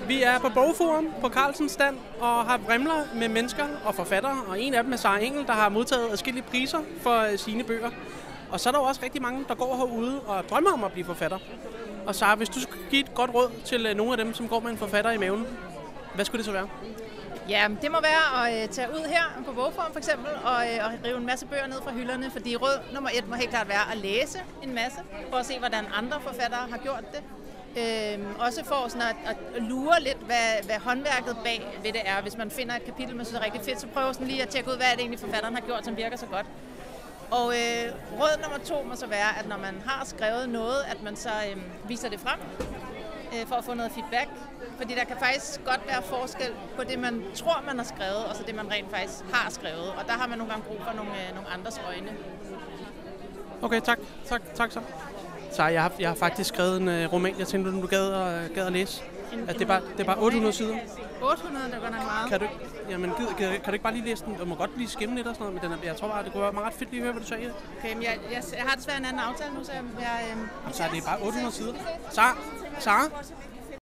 Vi er på Bogforum på Carlsens stand og har vrimler med mennesker og forfattere, og en af dem er Sara Engel, der har modtaget adskillige priser for sine bøger. Og så er der jo også rigtig mange, der går herude og drømmer om at blive forfatter. Og Sara, hvis du skulle give et godt råd til nogle af dem, som går med en forfatter i maven, hvad skulle det så være? Ja, det må være at tage ud her på Bogforum for eksempel og rive en masse bøger ned fra hylderne, fordi råd nummer 1 må helt klart være at læse en masse, for at se, hvordan andre forfattere har gjort det. Også for sådan at lure lidt, hvad håndværket bag ved det er. Hvis man finder et kapitel, man synes er rigtig fedt, så prøv sådan lige at tjekke ud, hvad er det egentlig forfatteren har gjort, som virker så godt. Og råd nummer 2 må så være, at når man har skrevet noget, at man så viser det frem for at få noget feedback. Fordi der kan faktisk godt være forskel på det, man tror, man har skrevet, og så det, man rent faktisk har skrevet. Og der har man nogle gange brug for nogle andres øjne. Okay, tak så. Så jeg har faktisk skrevet en roman, jeg tænkte, du gad at læse. Det er bare 800 sider. 800, det er godt nok meget. Kan du ikke bare lige læse den? Du må godt lige skimme lidt og sådan noget, men jeg tror bare, det kunne være meget fedt lige at høre, hvad du sagde. Okay, men jeg har desværre en anden aftale nu, så jeg... Så er det bare 800 sider. Sara?